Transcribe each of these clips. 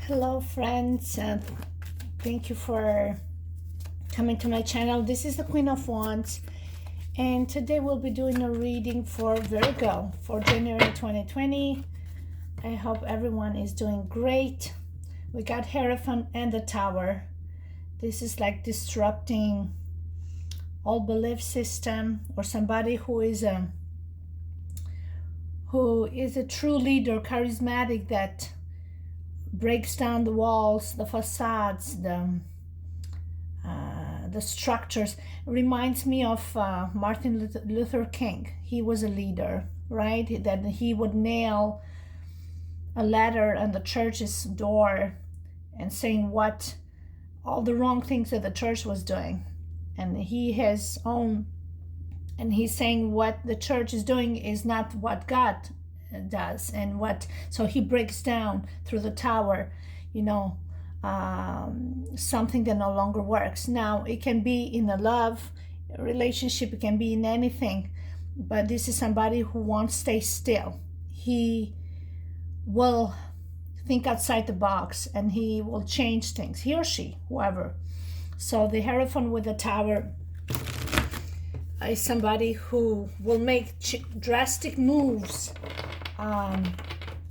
Hello friends, and thank you for coming to my channel. This is the Queen of Wands, and today we'll be doing a reading for Virgo for January 2020. I hope everyone is doing great. We got Hierophant and the Tower. This is like disrupting old belief system, or somebody who is a true leader, charismatic, that breaks down the walls, the facades, the structures. It reminds me of Martin Luther King. He was a leader, right? That he would nail a letter on the church's door and saying what all the wrong things that the church was doing, and he's saying what the church is doing is not what God does, and so he breaks down through the tower, something that no longer works. Now it can be in a love relationship, it can be in anything, but this is somebody who won't stay still. He will think outside the box, and he will change things, he or she, whoever. So the Hierophant with the Tower is somebody who will make drastic moves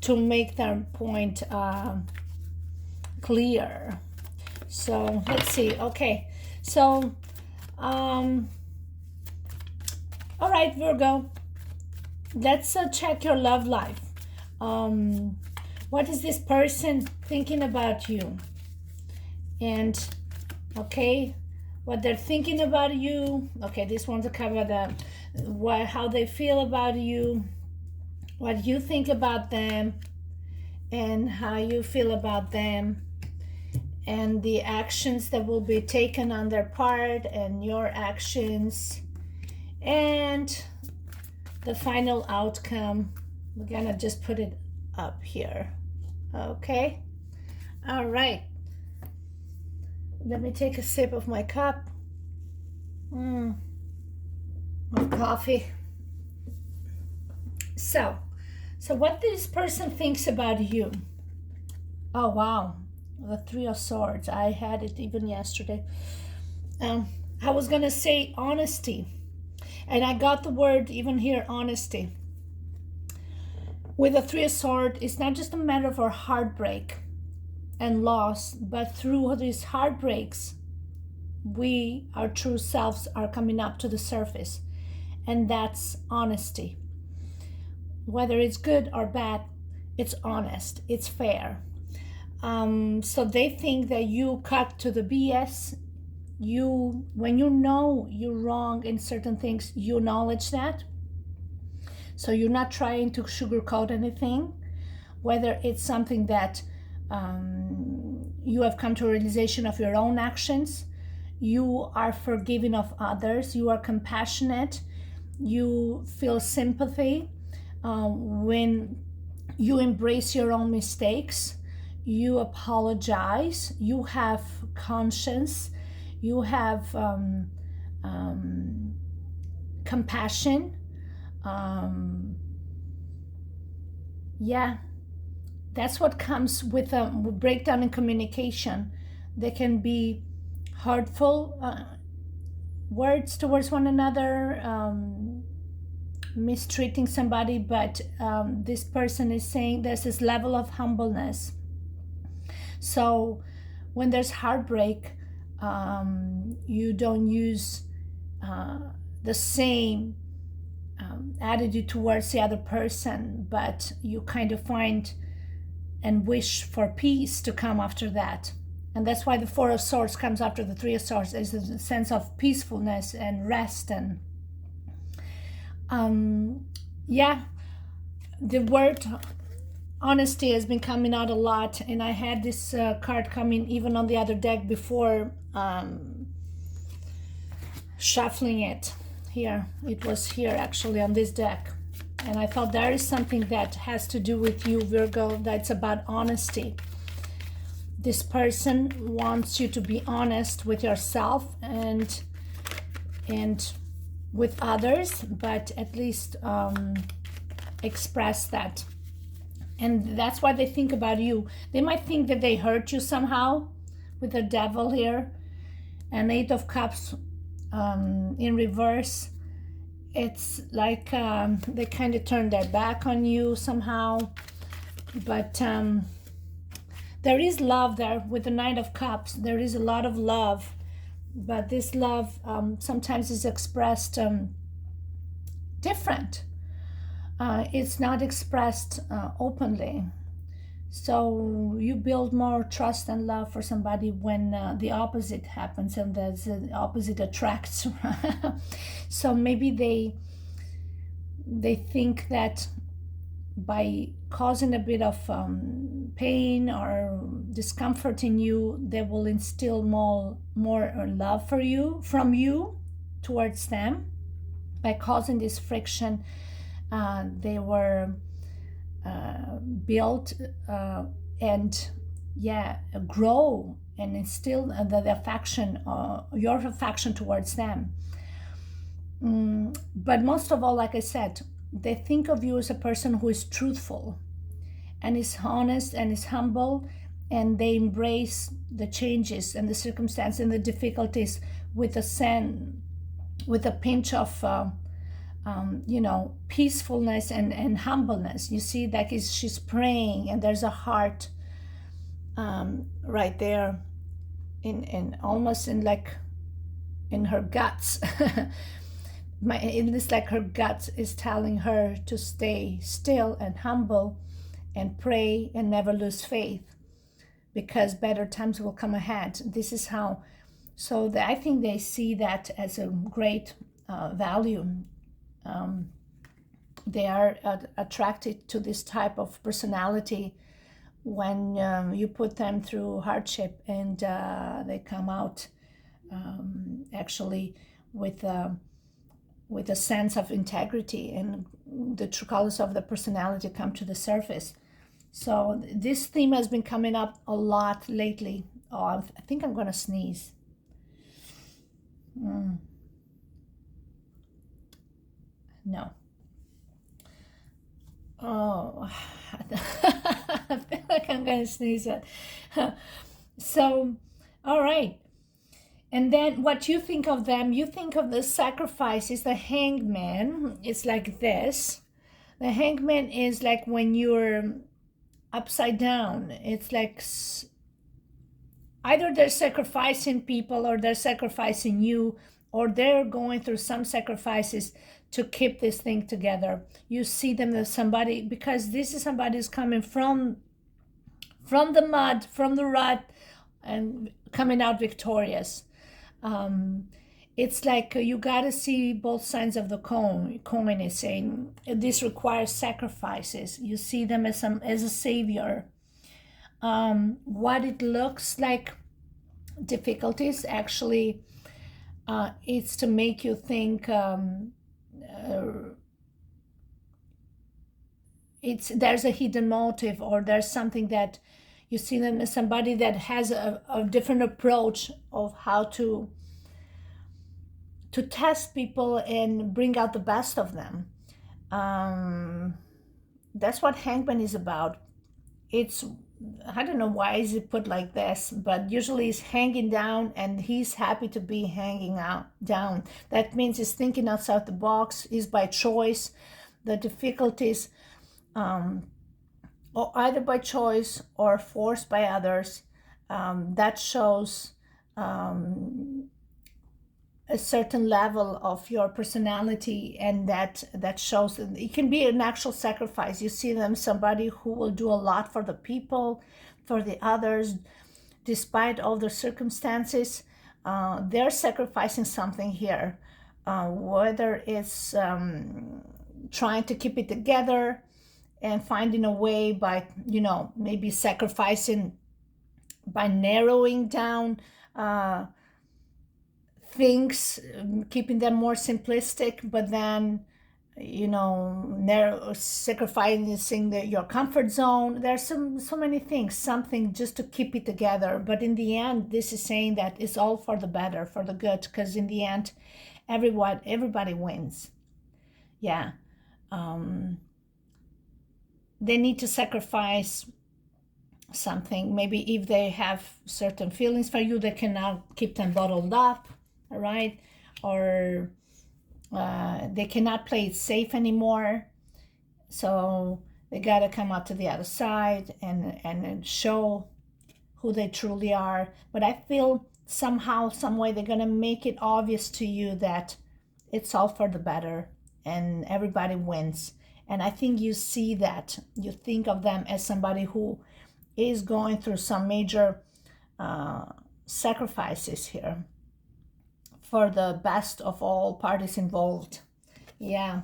to make their point clear. So let's see. Okay, so all right, Virgo, let's check your love life. What is this person thinking about you? And okay, what they're thinking about you. Okay, this one's to cover how they feel about you, what you think about them, and how you feel about them, and the actions that will be taken on their part, and your actions, and the final outcome. We're gonna just put it up here. Okay, all right, let me take a sip of my cup of coffee. So what this person thinks about you. Oh wow, the Three of Swords. I had it even yesterday. I was gonna say honesty, and I got the word even here, honesty. With the Three of Swords, it's not just a matter of our heartbreak and loss, but through these heartbreaks, our true selves are coming up to the surface, and that's honesty. Whether it's good or bad, it's honest, it's fair. So they think that you cut to the BS. When you know you're wrong in certain things, you acknowledge that. So you're not trying to sugarcoat anything, whether it's something that you have come to a realization of your own actions. You are forgiving of others. You are compassionate. You feel sympathy. When you embrace your own mistakes, you apologize. You have conscience. You have compassion. Yeah, that's what comes with a breakdown in communication. There can be hurtful words towards one another, mistreating somebody, but this person is saying there's this level of humbleness. So when there's heartbreak, you don't use the same attitude towards the other person, but you kind of find and wish for peace to come after that. And that's why the Four of Swords comes after the Three of Swords, is a sense of peacefulness and rest. And yeah, the word honesty has been coming out a lot, and I had this card coming even on the other deck before shuffling it. Here, it was here actually on this deck, and I thought there is something that has to do with you, Virgo, that's about honesty. This person wants you to be honest with yourself and with others, but at least express that. And that's why they think about you. They might think that they hurt you somehow with the devil here. And Eight of Cups in reverse. It's like they kind of turn their back on you somehow. But there is love there with the Knight of Cups. There is a lot of love. But this love sometimes is expressed different. It's not expressed openly. So you build more trust and love for somebody when the opposite happens, and the opposite attracts. So maybe they think that by causing a bit of pain or discomfort in you, they will instill more love for you from you towards them. By causing this friction, they were built and grow and instill the affection, your affection towards them. But most of all, like I said, they think of you as a person who is truthful and is honest and is humble, and they embrace the changes and the circumstances and the difficulties with a pinch of peacefulness and humbleness. You see, that is, she's praying, and there's a heart right there, in almost in like in her guts. In this, like her guts is telling her to stay still and humble, and pray and never lose faith, because better times will come ahead. This is how. So I think they see that as a great value. They are attracted to this type of personality when you put them through hardship, and they come out actually with a sense of integrity, and the true colors of the personality come to the surface. So this theme has been coming up a lot lately. Oh, I think I'm going to sneeze. No. Oh, I feel like I'm going to sneeze it. So, all right. And then what you think of them, you think of the sacrifice is the hangman. It's like this. The hangman is like when you're upside down. It's like either they're sacrificing people, or they're sacrificing you, or they're going through some sacrifices to keep this thing together. You see them as somebody, because this is somebody who's coming from the mud, from the rut, and coming out victorious. It's like you got to see both sides of the coin. Is saying this requires sacrifices. You see them as a savior. What it looks like difficulties, actually, it's to make you think. There's a hidden motive, or there's something that you see them as somebody that has a different approach of how to test people and bring out the best of them. That's what hangman is about. It's, I don't know why is it put like this, but usually he's hanging down, and he's happy to be hanging out down. That means he's thinking outside the box. Is by choice. The difficulties, or either by choice or forced by others, that shows a certain level of your personality, and that shows that it can be an actual sacrifice. You see them somebody who will do a lot for the people, for the others, despite all the circumstances. They're sacrificing something here, whether it's trying to keep it together and finding a way by, maybe sacrificing by narrowing down things, keeping them more simplistic, but then, sacrificing your comfort zone. There's so many things, something just to keep it together. But in the end, this is saying that it's all for the better, for the good, because in the end, everybody wins. Yeah. they need to sacrifice something. Maybe if they have certain feelings for you, they cannot keep them bottled up, right? Or they cannot play it safe anymore. So they got to come out to the other side and show who they truly are. But I feel somehow, some way, they're going to make it obvious to you that it's all for the better and everybody wins. And I think you see that. You think of them as somebody who is going through some major sacrifices here for the best of all parties involved. Yeah.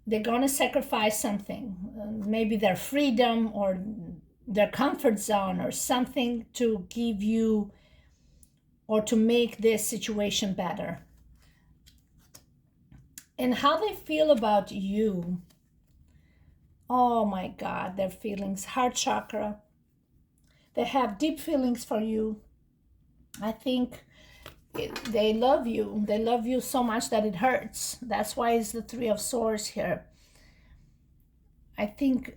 They're going to sacrifice something, maybe their freedom or their comfort zone or something to give you or to make this situation better. And how they feel about you. Oh my God, their feelings, heart chakra. They have deep feelings for you. I think they love you. They love you so much that it hurts. That's why it's the Three of Swords here. I think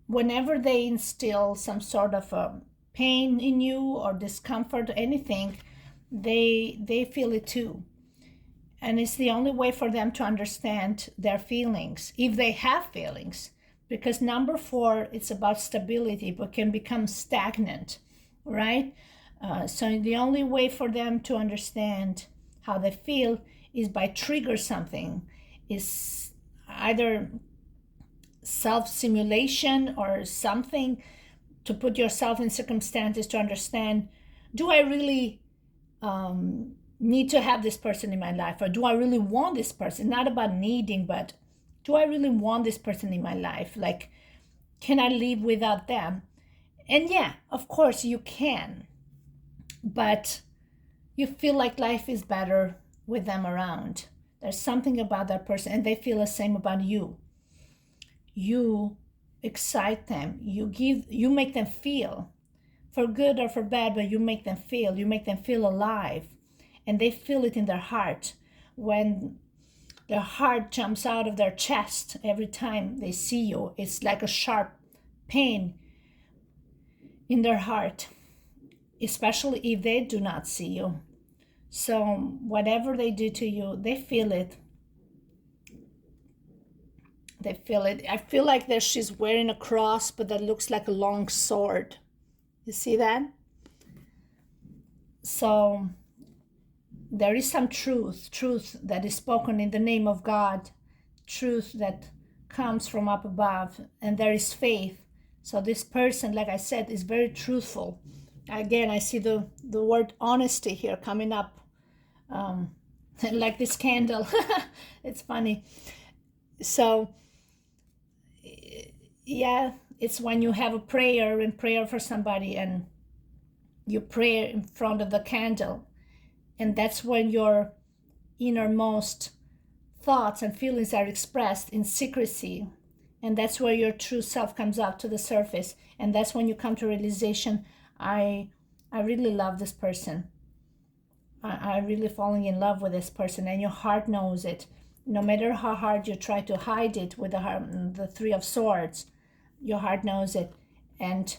whenever they instill some sort of pain in you or discomfort or anything, they feel it too. And it's the only way for them to understand their feelings, if they have feelings. Because number 4, it's about stability, but can become stagnant, right? So the only way for them to understand how they feel is by trigger something, is either self-simulation or something to put yourself in circumstances to understand, do I really need to have this person in my life, or do I really want this person? Not about needing, but do I really want this person in my life? Like, can I live without them? And yeah, of course you can, but you feel like life is better with them around. There's something about that person, and they feel the same about you. You excite them, you make them feel, for good or for bad, but you make them feel alive. And they feel it in their heart when their heart jumps out of their chest every time they see you. It's like a sharp pain in their heart, especially if they do not see you. So whatever they do to you, they feel it. They feel it. I feel like that she's wearing a cross, but that looks like a long sword. You see that? So there is some truth that is spoken in the name of God, truth that comes from up above, and there is faith. So this person, like I said, is very truthful. Again, I see the word honesty here coming up, like this candle. It's funny. So yeah, it's when you have a prayer for somebody and you pray in front of the candle. And that's when your innermost thoughts and feelings are expressed in secrecy. And that's where your true self comes up to the surface. And that's when you come to realization, I really love this person. I really falling in love with this person. And your heart knows it. No matter how hard you try to hide it with the Three of Swords, your heart knows it. And,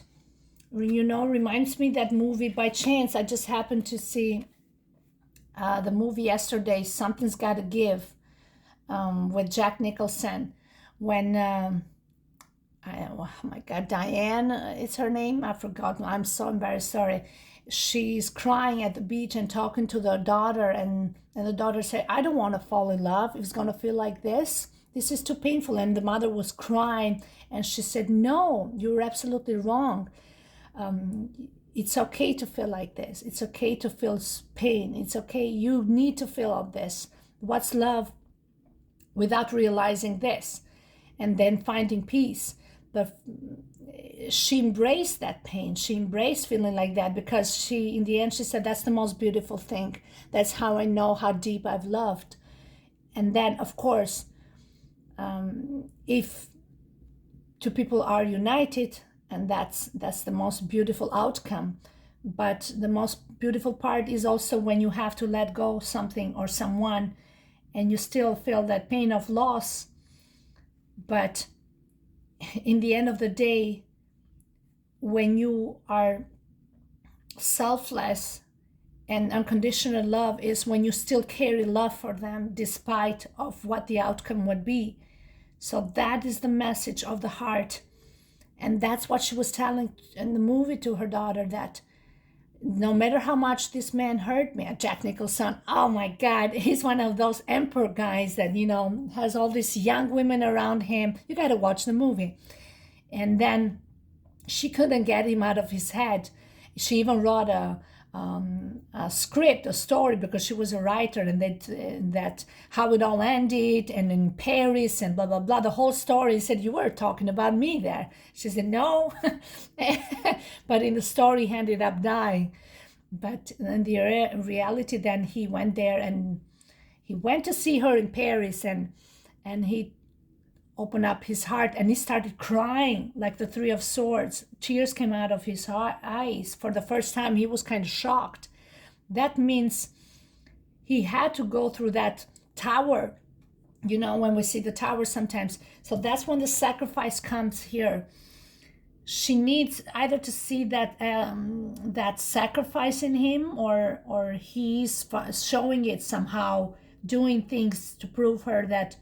reminds me that movie by chance. I just happened to see the movie yesterday, Something's Gotta Give, with Jack Nicholson, when oh my God, Diane is her name, I forgot, I'm so embarrassed, sorry. She's crying at the beach and talking to the daughter, and the daughter said, I don't want to fall in love if it's gonna feel like this is too painful. And the mother was crying, and she said, no, you're absolutely wrong. It's okay to feel like this. It's okay to feel pain. It's okay. You need to feel all this. What's love without realizing this and then finding peace? But she embraced that pain. She embraced feeling like that because in the end, she said, that's the most beautiful thing. That's how I know how deep I've loved. And then, of course, if two people are united, and that's the most beautiful outcome. But the most beautiful part is also when you have to let go of something or someone, and you still feel that pain of loss. But in the end of the day, when you are selfless, and unconditional love is when you still carry love for them despite of what the outcome would be. So that is the message of the heart. And that's what she was telling in the movie to her daughter, that no matter how much this man hurt me, Jack Nicholson, oh my God, he's one of those emperor guys that, has all these young women around him. You got to watch the movie. And then she couldn't get him out of his head. She even wrote a script, a story, because she was a writer, and that how it all ended, and in Paris, and blah blah blah. The whole story said, you were talking about me there. She said no, but in the story, he ended up dying. But in the reality, then he went there and he went to see her in Paris, and he opened up his heart and he started crying like the Three of Swords. Tears came out of his eyes. For the first time, he was kind of shocked. That means he had to go through that tower, when we see the tower sometimes. So that's when the sacrifice comes here. She needs either to see that that sacrifice in him, or he's showing it somehow, doing things to prove her that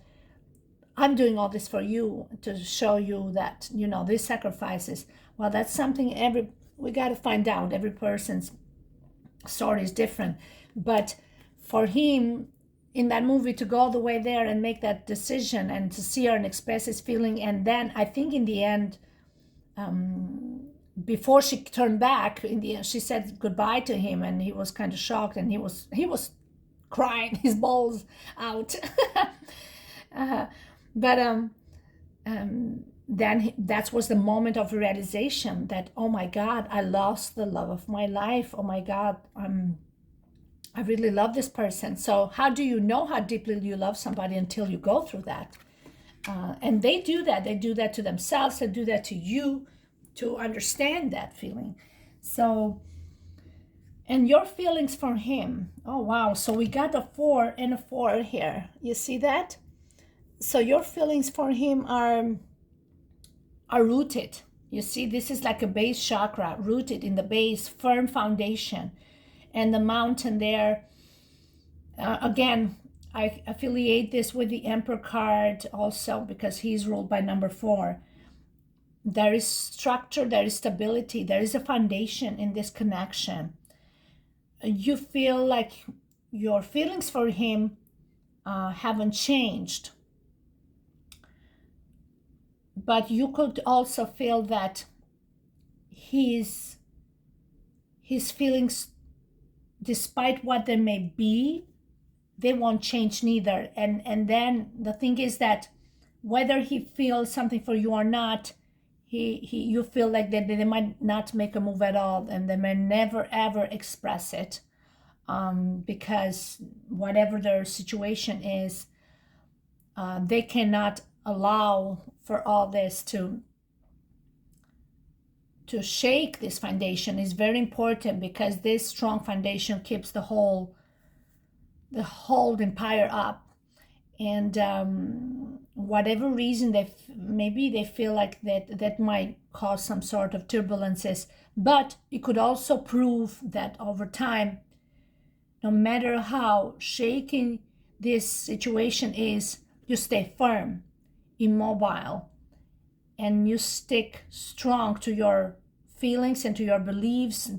I'm doing all this for you, to show you that, these sacrifices. Well, that's something we got to find out. Every person's story is different. But for him, in that movie, to go all the way there and make that decision and to see her and express his feeling. And then I think in the end, before she turned back, in the end, she said goodbye to him, and he was kind of shocked, and he was crying his balls out. But then that was the moment of realization that, oh my God, I lost the love of my life. Oh my God, I really love this person. So how do you know how deeply you love somebody until you go through that? And they do that. They do that to themselves. They do that to you, to understand that feeling. So, and your feelings for him. Oh, wow. So we got a 4 and a 4 here. You see that? So your feelings for him are rooted. You see, this is like a base chakra, rooted in the base, firm foundation. And the mountain there, again, I affiliate this with the Emperor card also, because he's ruled by number 4. There is structure, there is stability, there is a foundation in this connection. You feel like your feelings for him haven't changed. But you could also feel that his feelings, despite what they may be, they won't change neither. And then the thing is that whether he feels something for you or not, you feel like that they might not make a move at all, and they may never ever express it, because whatever their situation is, they cannot allow for all this to shake this foundation. Is very important, because this strong foundation keeps the whole empire up. And whatever reason maybe they feel like that might cause some sort of turbulences, but it could also prove that over time, no matter how shaking this situation is, you stay firm, immobile, and you stick strong to your feelings and to your beliefs,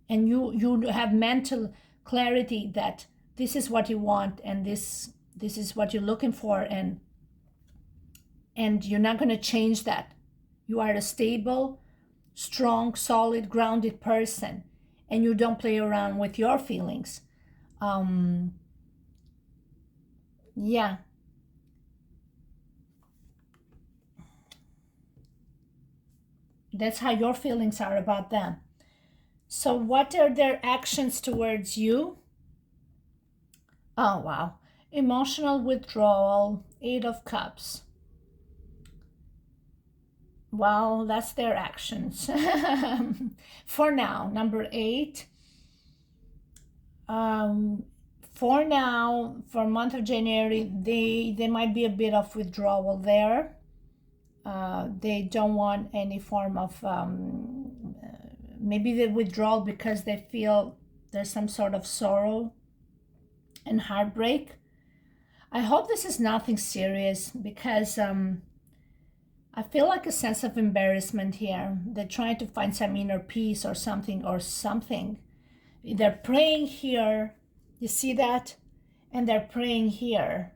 and you have mental clarity that this is what you want, and this is what you're looking for, and you're not going to change that. You are a stable, strong, solid, grounded person, and you don't play around with your feelings. Yeah. That's how your feelings are about them. So what are their actions towards you? Oh, wow. Emotional withdrawal, 8 of Cups. Well, that's their actions. For now, number 8. for now, for month of January, there might be a bit of withdrawal there. They don't want any form of, maybe they withdraw because they feel there's some sort of sorrow and heartbreak. I hope this is nothing serious, because I feel like a sense of embarrassment here. They're trying to find some inner peace or something. They're praying here. You see that? And they're praying here.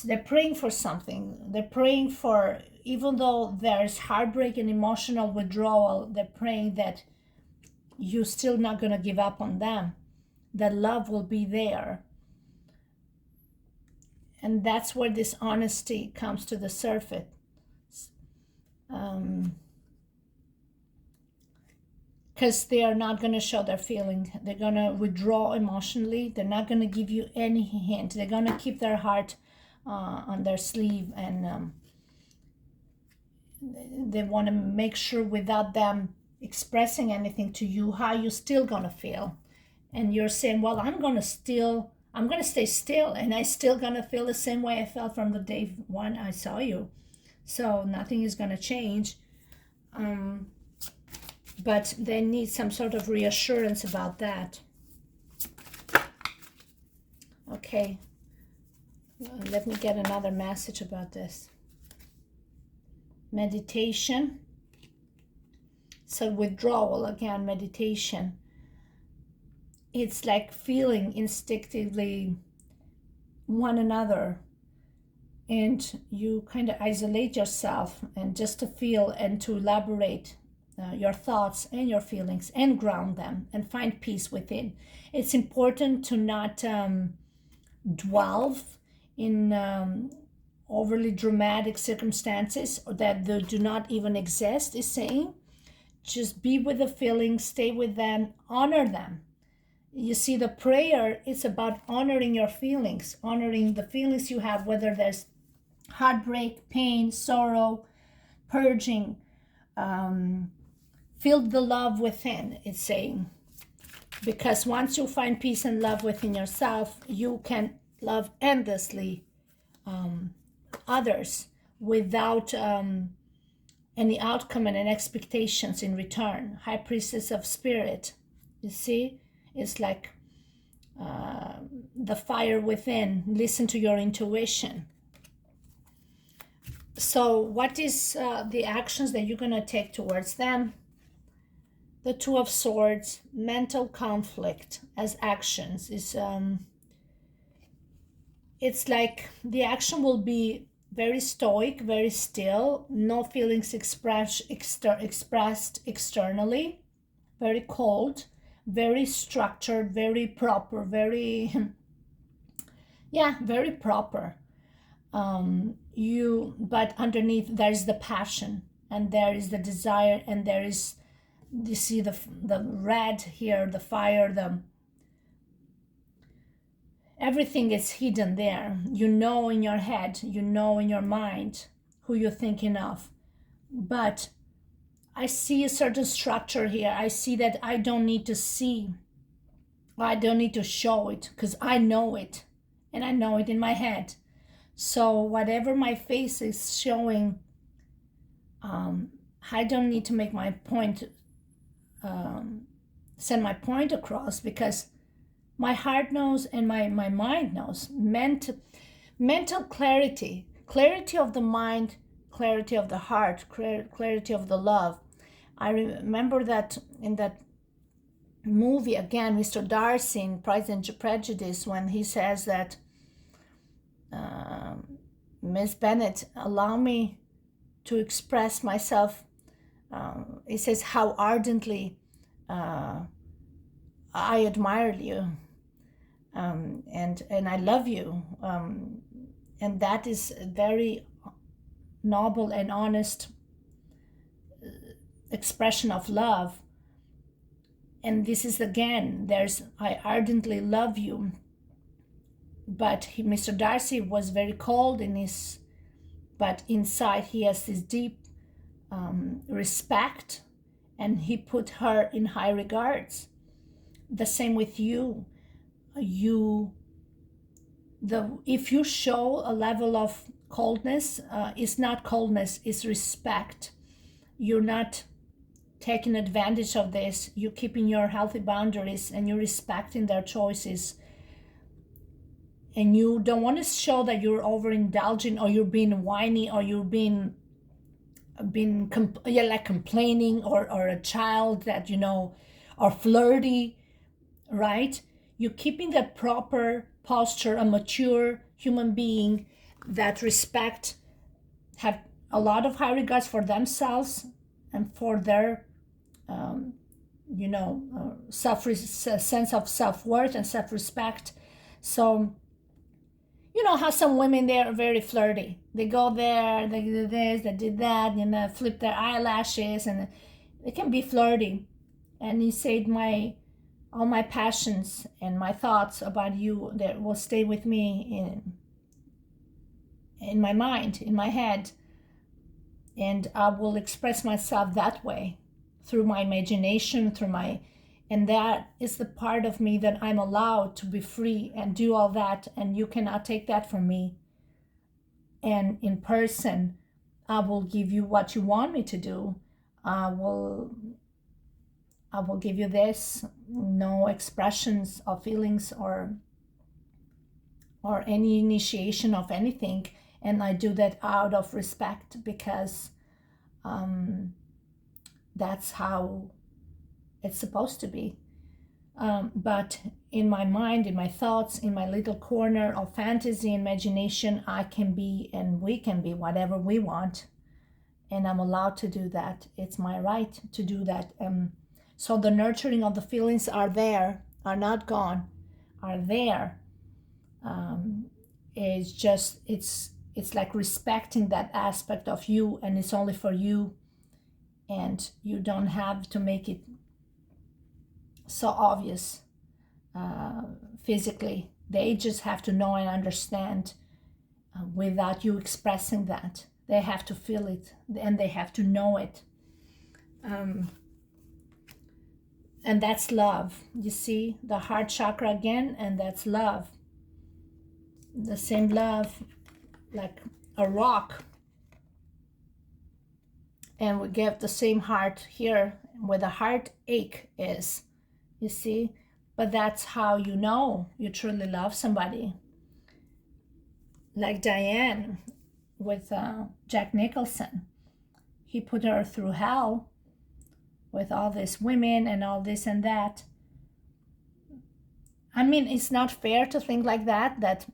They're praying for something. They're praying for, even though there's heartbreak and emotional withdrawal, they're praying that you're still not going to give up on them. That love will be there. And that's where this honesty comes to the surface. Because they are not going to show their feeling. They're going to withdraw emotionally. They're not going to give you any hint. They're going to keep their heart on their sleeve, and they want to make sure, without them expressing anything to you, how you're still going to feel. And you're saying, well, I'm going to stay still, and I still going to feel the same way I felt from the day one I saw you. So nothing is going to change. But they need some sort of reassurance about that. Okay. Let me get another message about this. Meditation. So withdrawal, again, meditation. It's like feeling instinctively one another, and you kind of isolate yourself, and just to feel and to elaborate your thoughts and your feelings, and ground them and find peace within. It's important to not dwell in overly dramatic circumstances that do not even exist, is saying. Just be with the feelings, stay with them, honor them. You see, the prayer is about honoring your feelings, honoring the feelings you have, whether there's heartbreak, pain, sorrow, purging. Feel the love within, it's saying. Because once you find peace and love within yourself, you can love endlessly others without any outcome and any expectations in return. High Priestess of Spirit, you see? It's like the fire within. Listen to your intuition. So what is the actions that you're going to take towards them? The Two of Swords, mental conflict as actions is it's like the action will be very stoic, very still, no feelings expressed externally, very cold, very structured, very proper, very very proper. But underneath there's the passion, and there is the desire, and there is, you see the red here, the fire, everything is hidden there. You know in your head, you know in your mind who you're thinking of. But I see a certain structure here. I see that I don't need to see, I don't need to show it, because I know it, and I know it in my head. So whatever my face is showing, I don't need to make my point, send my point across, because my heart knows and my mind knows. Mental clarity of the mind, clarity of the heart, clarity of the love. I remember that in that movie, again, Mr. Darcy in Pride and Prejudice, when he says that, Miss Bennet, allow me to express myself. He says how ardently I admire you, and I love you, and that is a very noble and honest expression of love. And this is, again, there's I ardently love you, but Mr. Darcy was very cold in his, but inside he has this deep respect, and he put her in high regards. The same with you. if you show a level of coldness, it's not coldness, it's respect. You're not taking advantage of this. You're keeping your healthy boundaries and you're respecting their choices. And you don't want to show that you're overindulging or you're being whiny or you're being like complaining or a child that, or flirty, right? You're keeping the proper posture, a mature human being that have a lot of high regards for themselves and for their, sense of self-worth and self-respect. So, you know how some women, they're very flirty. They go there, they do this, they did that, flip their eyelashes, and they can be flirty. And he said, all my passions and my thoughts about you that will stay with me in my mind, in my head, and I will express myself that way through my imagination, and that is the part of me that I'm allowed to be free and do all that, and you cannot take that from me. And in person, I will give you what you want me to do. I will give you this, no expressions of feelings or any initiation of anything, and I do that out of respect because that's how it's supposed to be. But in my mind, in my thoughts, in my little corner of fantasy, imagination, I can be and we can be whatever we want. And I'm allowed to do that. It's my right to do that. So the nurturing of the feelings are there, are not gone, are there. It's like respecting that aspect of you, and it's only for you. And you don't have to make it so obvious physically. They just have to know and understand without you expressing that. They have to feel it and they have to know it. And that's love. You see the heart chakra again, and that's love. The same love, like a rock. And we give the same heart here where the heartache is. You see? But that's how you know you truly love somebody. Like Diane with Jack Nicholson. He put her through hell with all these women and all this and that. I mean, it's not fair to think like that,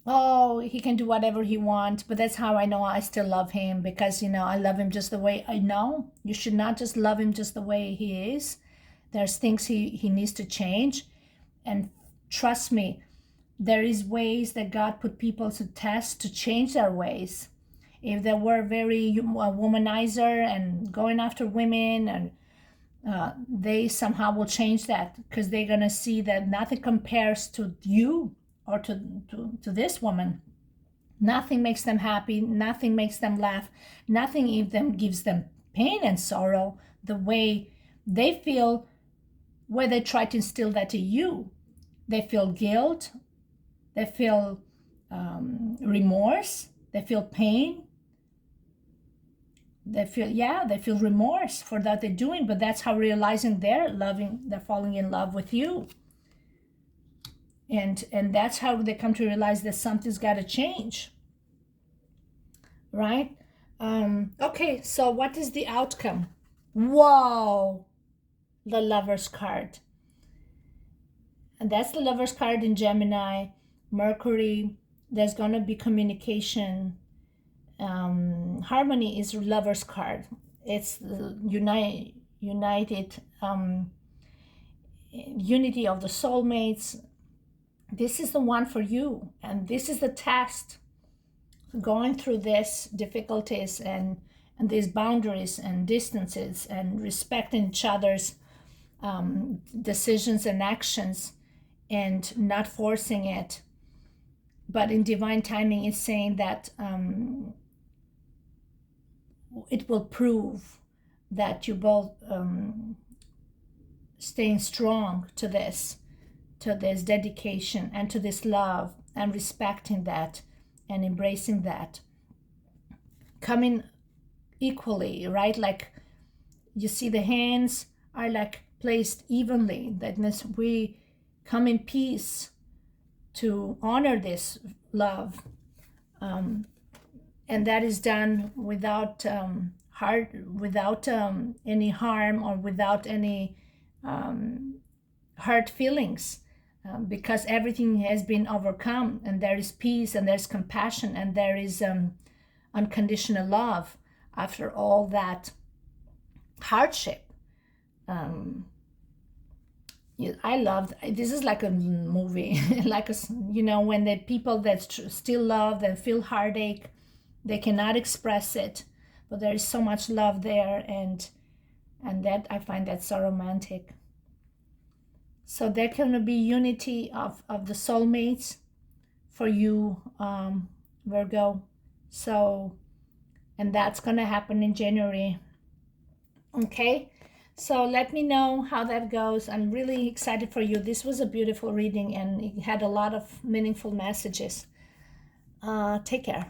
oh, he can do whatever he wants, but that's how I know I still love him, because, I love him just the way I know. You should not just love him just the way he is. There's things he needs to change. And trust me, there is ways that God put people to test to change their ways. If they were very womanizer and going after women, and they somehow will change that, because they're going to see that nothing compares to you or to this woman. Nothing makes them happy. Nothing makes them laugh. Nothing even gives them pain and sorrow the way they feel, where they try to instill that to you. They feel guilt. They feel remorse. They feel pain. They feel remorse for that they're doing, but that's how realizing they're falling in love with you. And that's how they come to realize that something's got to change, right? Okay, so what is the outcome? Whoa, the Lover's card. And that's the Lover's card in Gemini, Mercury. There's going to be communication. Harmony is Lover's card. It's the united unity of the soulmates. This is the one for you, and this is the test. Going through this difficulties and these boundaries and distances and respecting each other's decisions and actions and not forcing it. But in divine timing is saying that it will prove that you both staying strong to to this dedication and to this love and respecting that and embracing that, coming equally, right? Like you see the hands are like placed evenly. That means we come in peace to honor this love, and that is done without without any harm or without any hurt feelings, because everything has been overcome, and there is peace and there's compassion and there is unconditional love after all that hardship. I love this. Is like a movie, like a, when the people that still love and feel heartache, they cannot express it, but there is so much love there, and that I find that so romantic. So there can be unity of the soulmates for you, Virgo. So, and that's gonna happen in January. Okay, so let me know how that goes. I'm really excited for you. This was a beautiful reading and it had a lot of meaningful messages. Take care.